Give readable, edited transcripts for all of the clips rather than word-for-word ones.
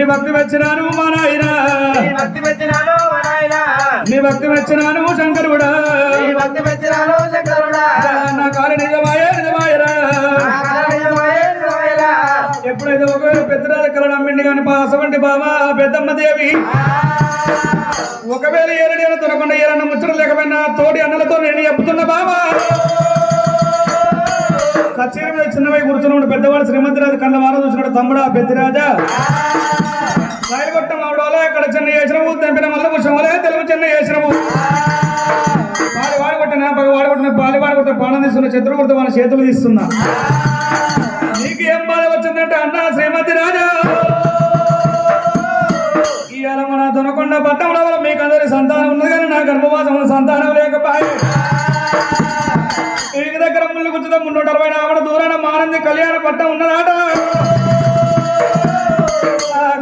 భక్తి వచ్చినాను మా నాయన నీ భక్తి మెచ్చినాను మా నాయన నీ భక్తి వచ్చినాను శంకరుడా నీ భక్తి మెచ్చినాను శంకరుడా నా కాలు నిజమాయే నిజమాయరా నా కాలు నిజమాయే నిజమాయరా ఎప్పుడైతే ఒకవేళ పెద్దరాజు కళ నమ్మిండి కానీ అసవంటి బాబా పెద్దమ్మ దేవి ఒకవేళ ఏరడేను దొరకకుండా ఏరన్న ముచ్చడం లేకపోయినా తోటి అన్నలతో నేను చెప్తున్నా బాబా కచేరీ మీద చిన్నవై కూర్చున్నాడు పెద్దవాడు శ్రీమంతిరాజు కళ్ళ వారం చూసినాడు తమ్ముడా పెద్దరాజా రాయగొట్టం ఆవిడోలే ఇక్కడ చిన్న చేసినవు తెంపిన మల్ల ముషమలే తెలుగు చిన్న చేసినవు వాడు కొట్టిన పగ వాడు కొట్టిన పాలి వాడు కొట్టిన పానం తీస్తున్న చిత్రం కొడుతూ వాళ్ళ చేతులు తీస్తున్నా నీకు ఏం బాధ వచ్చిందంటే అన్న శ్రీమతి రాజా ఇవాళ మన దొనకొండ పట్టణంలో మీకు అందరి సంతానం ఉన్నది కానీ నా గర్భవాసం సంతానం లేకపోయి ఇంటి దగ్గర ముళ్ళు కూర్చుందా 360 ఆవిడ దూరాన మానంది కళ్యాణ పట్టం ఉన్నదాట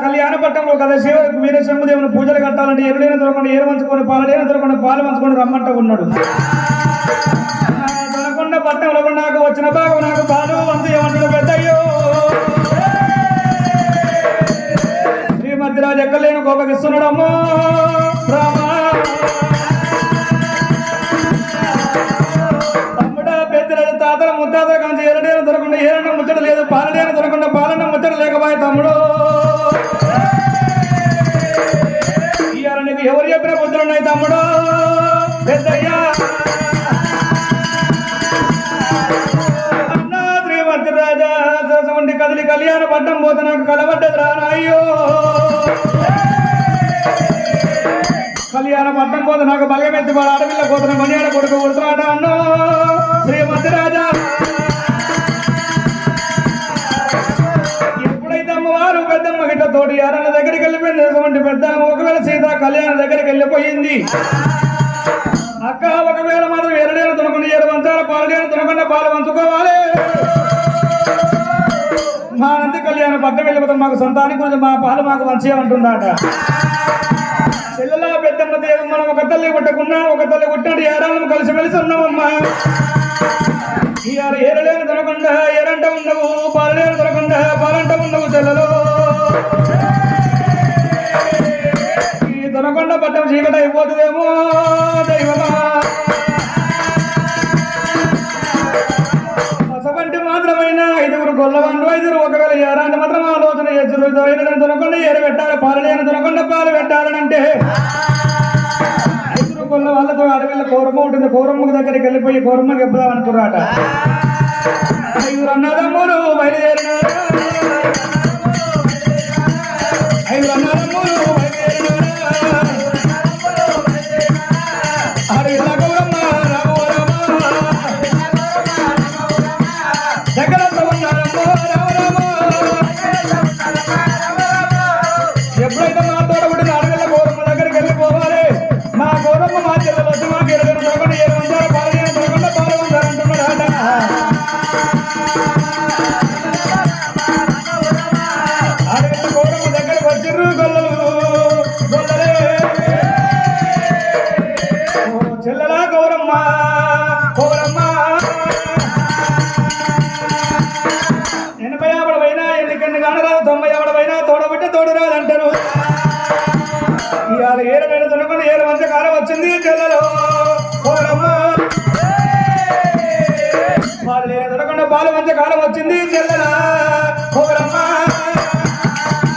కళ్యాణ పట్టంలో కదా శివ వీరశంభుదేవుని పూజలు కట్టాలంటే ఎరుడైనా దొరకకుండా ఏరు మంచుకొని పాలడైనా దొరకకుండా పాలు మంచుకొని రమ్మంట ఉన్నాడు దొరకొండ పట్టంలో నాకు వచ్చిన భాగం నాకు పాలు వంతు ఏమంటాడు పెద్దయ్యో శ్రీమద్రాజు ఎక్కలేను కోపగిస్తున్నాడు అమ్మో రామా పెద్దరాజు తాతల ముత్తాతల కాంచి ఎరడేను దొరకకుండా ఏరన్న ముచ్చట లేదు పాలడేను దొరకకుండా పాలన్న ముచ్చట లేకపోయే తమ్ముడు ఇవాళ నీకు ఎవరు చెప్పిన బుద్ధులున్నాయి తమ్ముడు పెద్దయ్యా అన్నా శ్రీమతి రాజా ఉండి కదిలి కళ్యాణ పడ్డం పోతే నాకు కలబడ్డది రానాయ్యో కళ్యాణ పడ్డం పోతే నాకు బలగమెత్తి వాడు అడవిలో పోతున్న మనియాడ కొడుకు కొడుతున్నాట అన్నో శ్రీమతి రాజా ఎప్పుడైతే అమ్మవారు పెద్దమ్మ గిట్ల తోటి యారన్న దగ్గరికి వెళ్ళిపోయింది పెద్ద ఒకవేళ సీత కళ్యాణ దగ్గరికి వెళ్ళిపోయింది అక్క ఒకవేళ మాత్రం ఎరడేను దొరకకుండా 7 వంచాల పాలడేను దొరకకుండా పాలు పంచుకోవాలి మా నంది కళ్యాణ పట్టం వెళ్ళిపోతాం మాకు సంతానికి కొంచెం మా పాలు మాకు మంచిగా ఉంటుందట చెల్లెలా పెద్దమ్మ దేవి మనం ఒక తల్లి కొట్టకున్నా ఒక తల్లి కొట్టినట్టు ఏరాళ్ళం కలిసి మెలిసి ఉన్నామమ్మా ఇవాళ ఏరలేని దొరకకుండా ఏరంట ఉండవు పాలలేని దొరకకుండా పాలంట ఉండవు చెల్లెలు ఈ దొరకొండ పట్టం చీకటి అయిపోతుందేమో దైవమా అసవంటి మాత్రమైనా 5 గొల్లవాళ్ళు 5 ఒకవేళ ఏరాంటి మాత్రం ఆలోచన చేస్తారు దొరకకుండా ఏరు పెట్టాలి పాలలేని దొరకకుండా పాలు పెట్టాలనంటే 5 గొల్ల వాళ్ళతో అడవిలో కోరమ్మ ఉంటుంది కోరమ్మకి దగ్గరికి వెళ్ళిపోయి కోరమ్మకి చెప్పుదాం అనుకున్నాట 5 అన్నదమ్ములు బయలుదేరినారు 5 అన్నదమ్ములు బయలుదేరినారు అడవిలో గౌరమ్మ దగ్గర ఎప్పుడైతే మా తోట పుట్టిన అడవిలో గౌరమ్మ దగ్గరికి వెళ్ళిపోవాలి మా గౌరమ్మ మా చెల్లెలు వచ్చి మాకు 20 దొరకకుండా 7 వంచాల పాలన దొరకకుండా పాలు వంచాలంటున్నాడు అడవిలో గౌరమ్మ దగ్గరికి వచ్చిర్రు గొల్లలే చెల్లెలా గౌరమ్మ గౌరమ్మ 80 ఆవిడ పైన ఎన్నికన్ని కానరాదు 90 ఆవిడ పైన తోడబుట్టే తోడు రాదు అంటారు ఇవాళ 7 దొరకకుండా 7 వంచ కాలం వచ్చింది చెల్లెలు గౌరమ్మ పాలు దొరకకుండా పాలు వంచ కాలం వచ్చింది చెల్లెలా